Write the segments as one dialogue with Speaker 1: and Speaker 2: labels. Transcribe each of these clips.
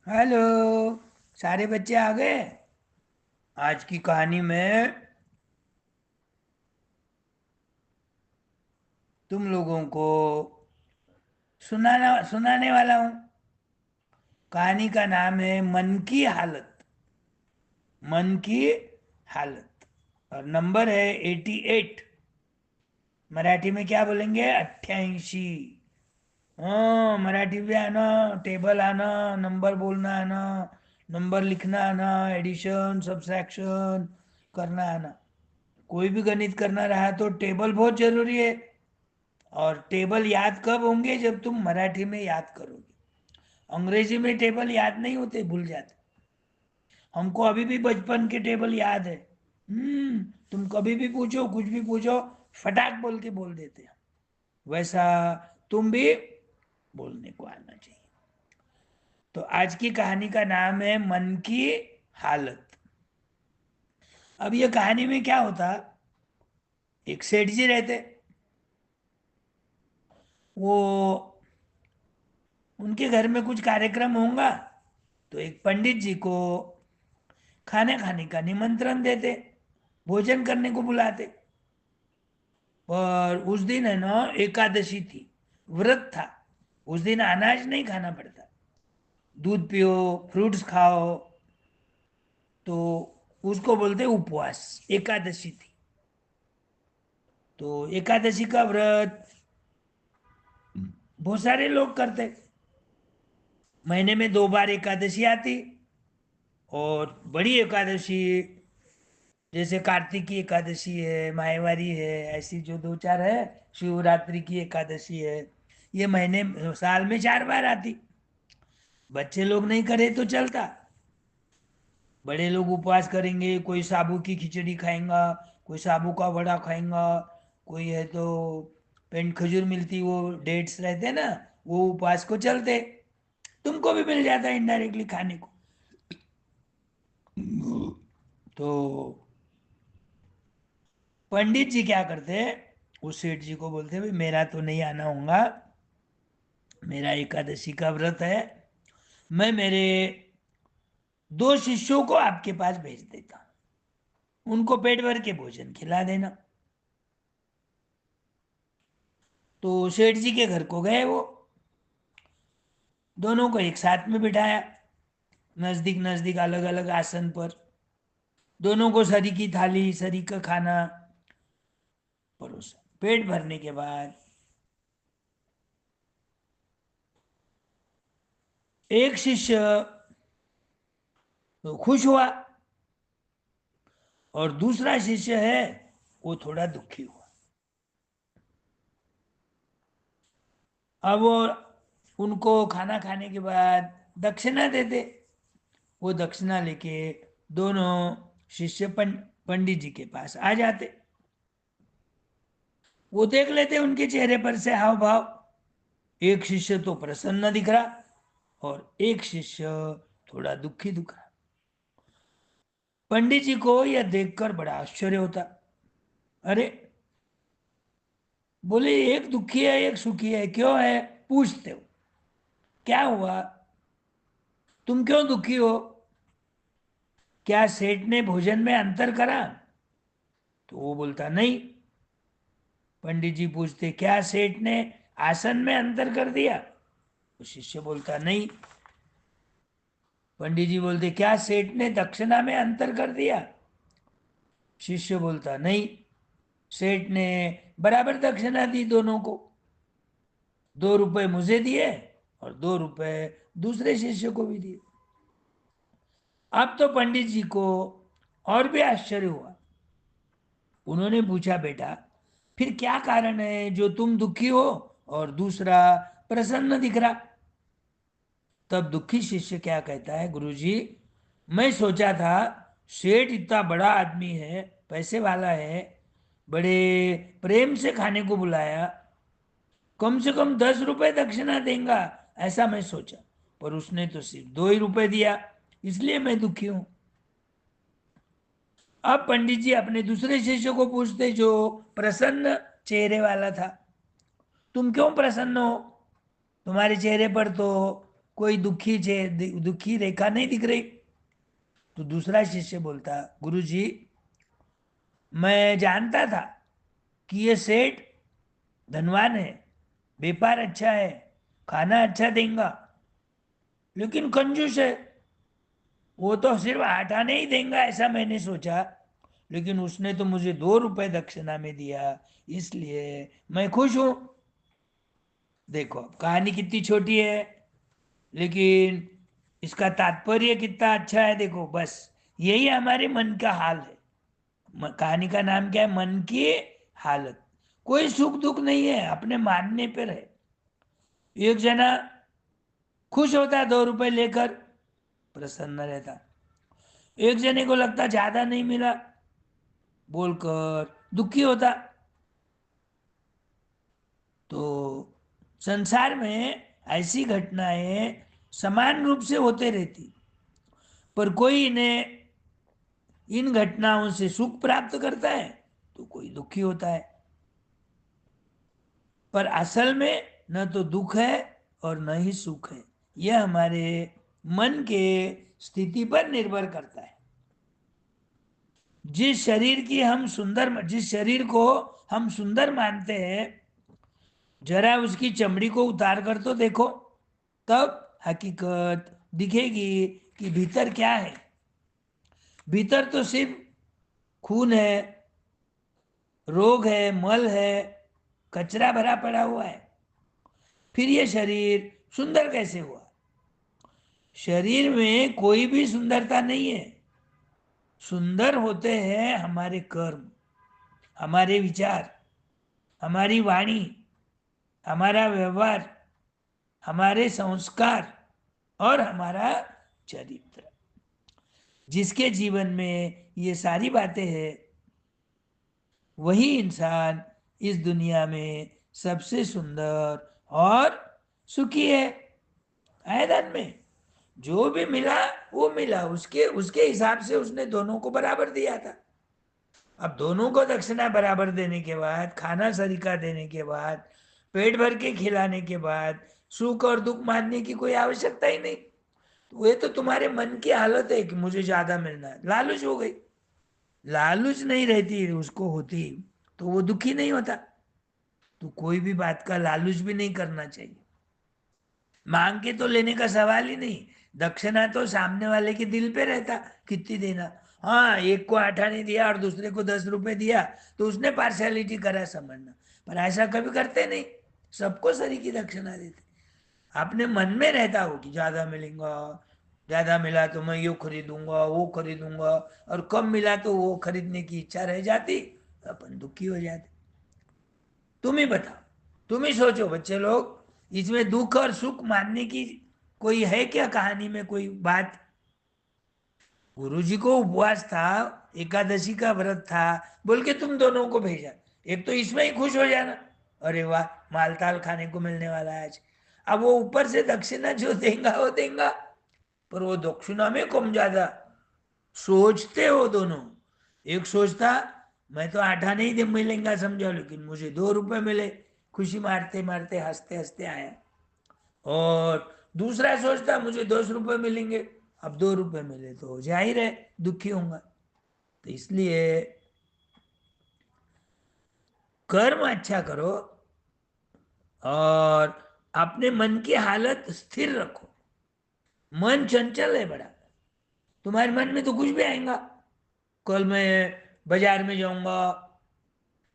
Speaker 1: Hello. सारे बच्चे आ गए। आज की कहानी में तुम लोगों को सुनाना सुनाने वाला हूँ। कहानी का नाम है मन की हालत। मन की हालत। और नंबर है 88। मराठी में क्या बोलेंगे? 88। हाँ, मराठी भी आना। टेबल आना। नंबर बोलना आना। नंबर लिखना आना। एडिशन सब्सट्रैक्शन करना आना। कोई भी गणित करना रहा तो टेबल बहुत जरूरी है। और टेबल याद कब होंगे? जब तुम मराठी में याद करोगे। अंग्रेजी में टेबल याद नहीं होते, भूल जाते। हमको अभी भी बचपन के टेबल याद है। तुम कभी भी पूछो, कुछ भी पूछो, फटाक बोल के बोल देते हैं। वैसा तुम भी बोलने को आना चाहिए। तो आज की कहानी का नाम है मन की हालत। अब ये कहानी में क्या होता? एक सेठ जी रहते। वो उनके घर में कुछ कार्यक्रम होगा तो एक पंडित जी को खाने खाने का निमंत्रण देते, भोजन करने को बुलाते। पर उस दिन है ना, एकादशी थी, व्रत था। उस दिन अनाज नहीं खाना पड़ता। दूध पियो, फ्रूट्स खाओ। तो उसको बोलते उपवास। एकादशी थी। तो एकादशी का व्रत बहुत सारे लोग करते। महीने में 2 बार एकादशी आती। और बड़ी एकादशी जैसे कार्तिक की एकादशी है, माहेवारी है, ऐसी जो 2 4 है। शिवरात्रि की एकादशी है। ये महीने साल में 4 बार आती। बच्चे लोग नहीं करे तो चलता। बड़े लोग उपवास करेंगे, कोई साबू की खिचड़ी खाएंगा, कोई साबू का वड़ा खाएंगा, कोई है तो पेंट खजूर मिलती, वो डेट्स रहते हैं ना, वो उपवास को चलते। तुमको भी मिल जाता है इनडायरेक्टली खाने को। तो पंडित जी क्या करते? उस सेठ जी को बोलते भाई मेरा तो नहीं आना होगा, मेरा एकादशी का व्रत है। मैं मेरे 2 शिष्यों को आपके पास भेज देता हूं, उनको पेट भर के भोजन खिला देना। तो सेठ जी के घर को गए वो। दोनों को एक साथ में बिठाया, नजदीक नजदीक अलग अलग आसन पर। दोनों को सरी की थाली, सरी का खाना परोसा। पेट भरने के बाद एक शिष्य तो खुश हुआ, और दूसरा शिष्य है वो थोड़ा दुखी हुआ। अब वो उनको खाना खाने के बाद दक्षिणा देते। वो दक्षिणा लेके दोनों शिष्य पंडित जी के पास आ जाते। वो देख लेते उनके चेहरे पर से हाव भाव। एक शिष्य तो प्रसन्न दिख रहा, और एक शिष्य थोड़ा दुखी दिख रहा। पंडित जी को यह देखकर बड़ा आश्चर्य होता। अरे, बोले एक दुखी है एक सुखी है, क्यों है? पूछते हो क्या हुआ, तुम क्यों दुखी हो? क्या सेठ ने भोजन में अंतर करा? तो वो बोलता नहीं। पंडित जी पूछते क्या सेठ ने आसन में अंतर कर दिया? तो शिष्य बोलता नहीं। पंडित जी बोलते क्या सेठ ने दक्षिणा में अंतर कर दिया? शिष्य बोलता नहीं। सेठ ने बराबर दक्षिणा दी दोनों को। 2 रुपए मुझे दिए और 2 रुपए दूसरे शिष्य को भी दिए। अब तो पंडित जी को और भी आश्चर्य हुआ। उन्होंने पूछा बेटा, फिर क्या कारण है जो तुम दुखी हो और दूसरा प्रसन्न दिख रहा? तब दुखी शिष्य क्या कहता है, गुरुजी, मैं सोचा था सेठ इतना बड़ा आदमी है, पैसे वाला है, बड़े प्रेम से खाने को बुलाया, कम से कम 10 रुपए दक्षिणा देगा, ऐसा मैं सोचा। पर उसने तो सिर्फ 2 ही रुपए दिया, इसलिए मैं दुखी हूं। अब पंडित जी अपने दूसरे शिष्य को पूछते, जो प्रसन्न चेहरे वाला था, तुम क्यों प्रसन्न हो? तुम्हारे चेहरे पर तो कोई दुखी रेखा नहीं दिख रही। तो दूसरा शिष्य बोलता, गुरुजी, मैं जानता था कि ये सेठ धनवान है, व्यापार अच्छा है, खाना अच्छा देगा, लेकिन कंजूस है। वो तो सिर्फ 8 आने ही देगा ऐसा मैंने सोचा, लेकिन उसने तो मुझे 2 रुपए दक्षिणा में दिया, इसलिए मैं खुश हूं। देखो कहानी कितनी छोटी है, लेकिन इसका तात्पर्य कितना अच्छा है। देखो बस यही हमारे मन का हाल है। कहानी का नाम क्या है? मन की हालत। कोई सुख दुख नहीं है, अपने मानने पर है। एक जना खुश होता 2 रुपए लेकर, प्रसन्न रहता। एक जने को लगता ज्यादा नहीं मिला बोलकर दुखी होता। तो संसार में ऐसी घटनाएं समान रूप से होते रहती, पर कोई इन्हें इन घटनाओं से सुख प्राप्त करता है तो कोई दुखी होता है। पर असल में न तो दुख है और न ही सुख है। यह हमारे मन के स्थिति पर निर्भर करता है। जिस शरीर को हम सुंदर मानते हैं, जरा उसकी चमड़ी को उतार कर तो देखो, तब हकीकत दिखेगी कि भीतर क्या है। भीतर तो सिर्फ खून है, रोग है, मल है, कचरा भरा पड़ा हुआ है। फिर ये शरीर सुंदर कैसे हुआ? शरीर में कोई भी सुंदरता नहीं है। सुंदर होते हैं हमारे कर्म, हमारे विचार, हमारी वाणी, हमारा व्यवहार, हमारे संस्कार और हमारा चरित्र। जिसके जीवन में ये सारी बातें हैं, वही इंसान इस दुनिया में सबसे सुंदर और सुखी है। आयदान में जो भी मिला वो मिला, उसके उसके हिसाब से उसने दोनों को बराबर दिया था। अब दोनों को दक्षिणा बराबर देने के बाद, खाना सरीका देने के बाद, पेट भर के खिलाने के बाद सुख और दुख मानने की कोई आवश्यकता ही नहीं। तो ये तो तुम्हारे मन की हालत है कि मुझे ज्यादा मिलना है, लालच हो गई। लालच नहीं रहती उसको होती तो वो दुखी नहीं होता। तो कोई भी बात का लालच भी नहीं करना चाहिए। मांग के तो लेने का सवाल ही नहीं। दक्षिणा तो सामने वाले के दिल पे रहता, कितनी देना। हाँ, एक को 8 आने दिया और दूसरे को 10 रुपए दिया तो उसने पार्शियलिटी करा समझना, पर ऐसा कभी करते नहीं। सबको सरी की दक्षिणा देते। अपने मन में रहता हो कि ज्यादा मिलेगा, ज्यादा मिला तो मैं ये खरीदूंगा वो खरीदूंगा, और कम मिला तो वो खरीदने की इच्छा रह जाती, अपन दुखी हो जाते। तुम ही बताओ, तुम ही सोचो बच्चे लोग, इसमें दुख और सुख मानने की कोई है क्या? कहानी में कोई बात? गुरुजी को उपवास था, एकादशी का व्रत था, बोल के तुम दोनों को भेजा। एक तो इसमें ही खुश हो जाना, अरे वाह मालताल खाने को मिलने वाला है आज। अब वो ऊपर से दक्षिणा जो देगा वो देगा, पर वो दक्षिणा में कम ज्यादा सोचते हो दोनों। एक सोचता मैं तो 8 आने ही दिन मिलेगा समझा, लेकिन मुझे 2 रुपए मिले, खुशी मारते मारते हंसते हंसते आया। और दूसरा सोचता मुझे 10 रुपए मिलेंगे, अब 2 रुपए मिले तो जाहिर है दुखी होऊंगा। तो इसलिए कर्म अच्छा करो और अपने मन की हालत स्थिर रखो। मन चंचल है बड़ा, तुम्हारे मन में तो कुछ भी आएगा। कल मैं बाजार में जाऊंगा,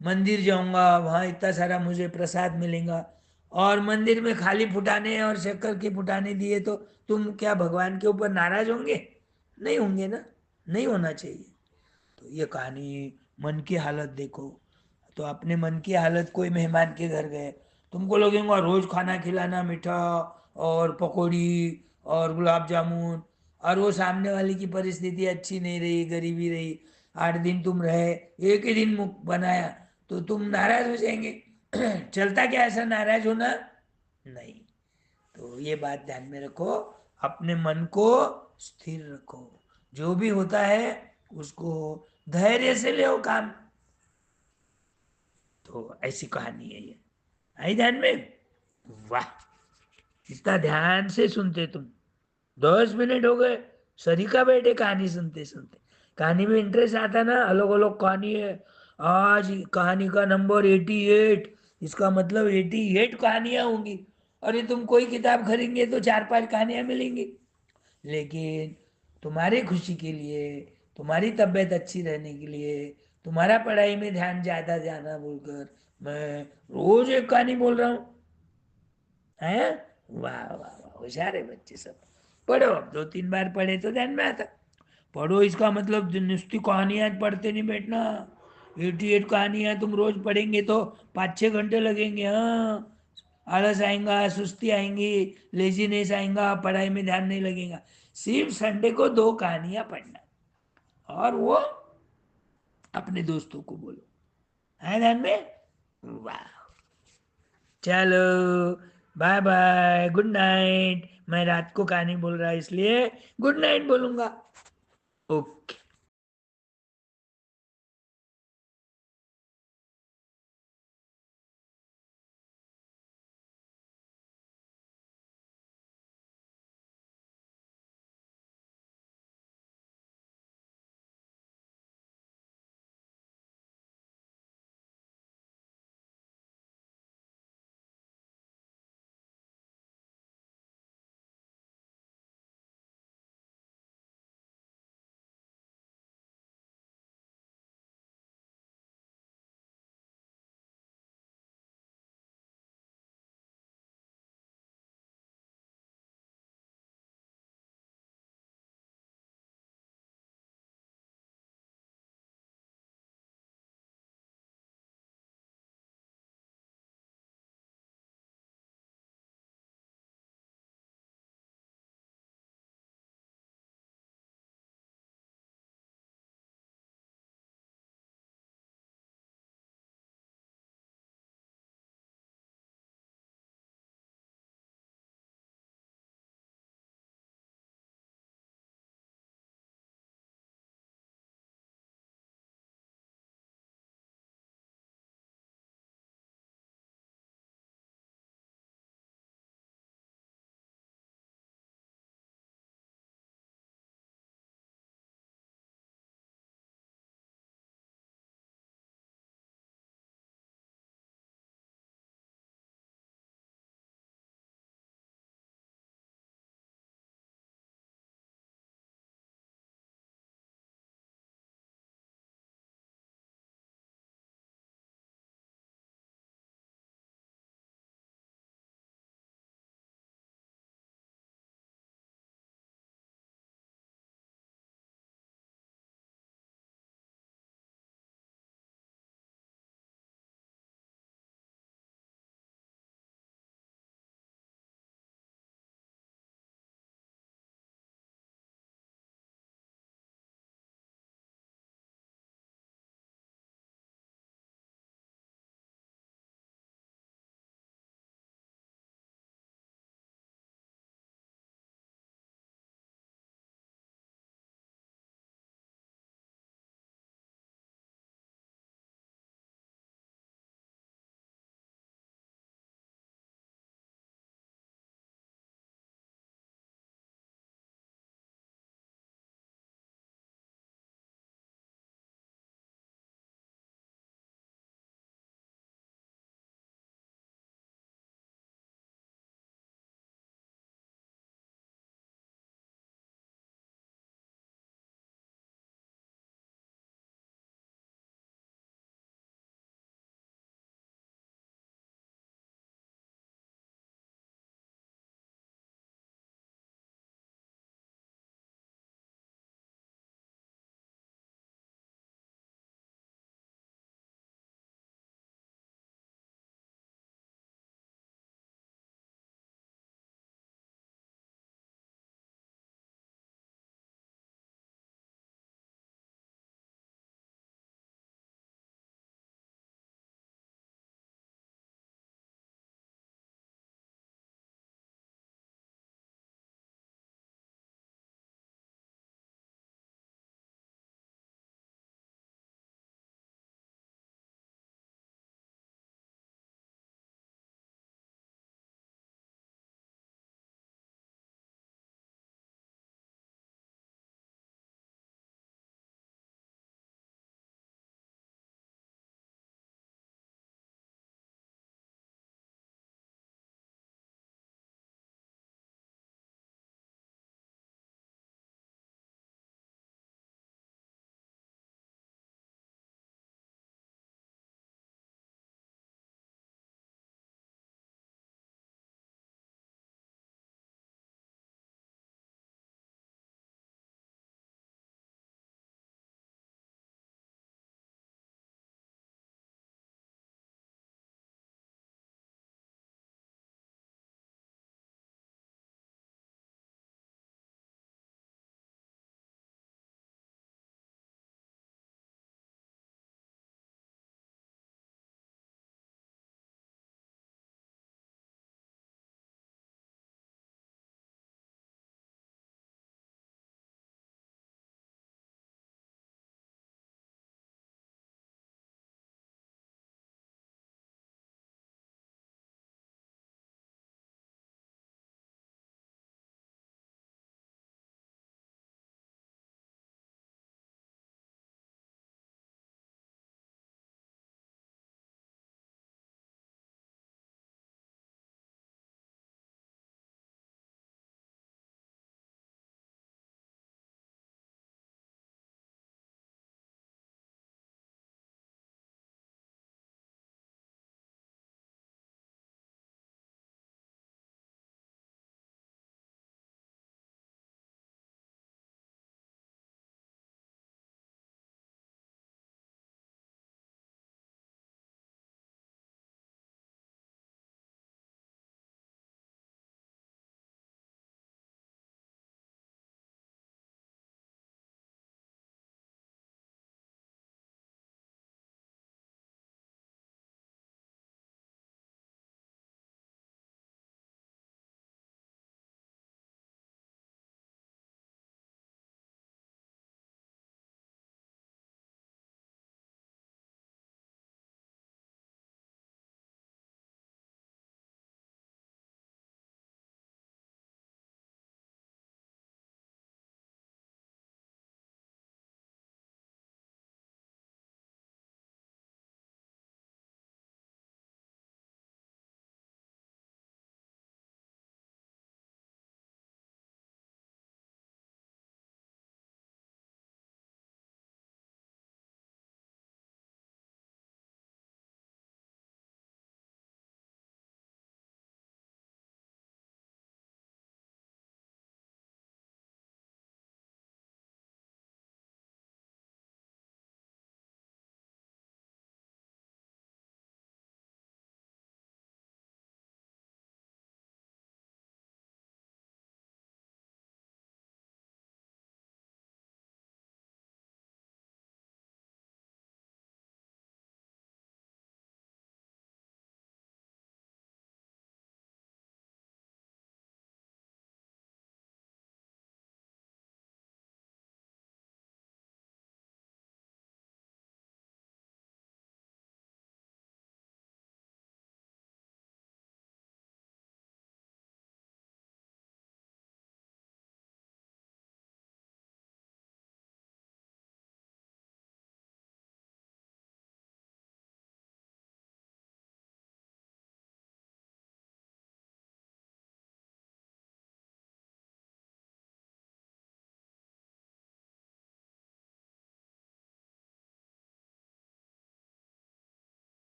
Speaker 1: मंदिर जाऊंगा, वहां इतना सारा मुझे प्रसाद मिलेगा, और मंदिर में खाली फुटाने और शक्कर के फुटाने दिए तो तुम क्या भगवान के ऊपर नाराज होंगे? नहीं होंगे ना। नहीं होना चाहिए। तो ये कहानी मन की हालत देखो। तो अपने मन की हालत, कोई मेहमान के घर गए, तुमको लगेगा रोज खाना खिलाना, मीठा और पकौड़ी और गुलाब जामुन, और वो सामने वाले की परिस्थिति अच्छी नहीं रही, गरीबी रही, 8 दिन तुम रहे, एक ही दिन मुख बनाया, तो तुम नाराज हो जाएंगे। चलता क्या ऐसा नाराज होना? नहीं। तो ये बात ध्यान में रखो, अपने मन को स्थिर रखो। जो भी होता है उसको धैर्य से ले काम। तो ऐसी कहानी है ये, आई ध्यान में? वाह, इतना ध्यान से सुनते तुम। 10 मिनट हो गए सरीका बैठे कहानी सुनते सुनते। कहानी में इंटरेस्ट आता ना, अलग अलग कहानी है। आज कहानी का नंबर 88, इसका मतलब 88 कहानियां होंगी। अरे तुम कोई किताब खरीदेंगे तो 4-5 कहानियां मिलेंगी। लेकिन तुम्हारी खुशी के लिए, तुम्हारी तबीयत अच्छी रहने के लिए, तुम्हारा पढ़ाई में ध्यान ज्यादा जाना बोलकर मैं रोज एक कहानी बोल रहा हूँ। हैं? वाह वाह वाह, होशियार है बच्चे सब। पढ़ो, अब 2-3 बार पढ़े तो ध्यान में आता। पढ़ो इसका मतलब नुस्ती कहानियां पढ़ते नहीं बैठना। 88 कहानियां तुम रोज पढ़ेंगे तो 5-6 घंटे लगेंगे। हाँ, आलस आएगा, सुस्ती आएंगी, लेजीनेस आएगा, पढ़ाई में ध्यान नहीं लगेगा। सिर्फ संडे को 2 कहानियां पढ़ना, और वो अपने दोस्तों को बोलो। है ध्यान में? वाह। चलो, बाय बाय, गुड नाइट। मैं रात को कहानी बोल रहा इसलिए गुड नाइट बोलूंगा। ओके।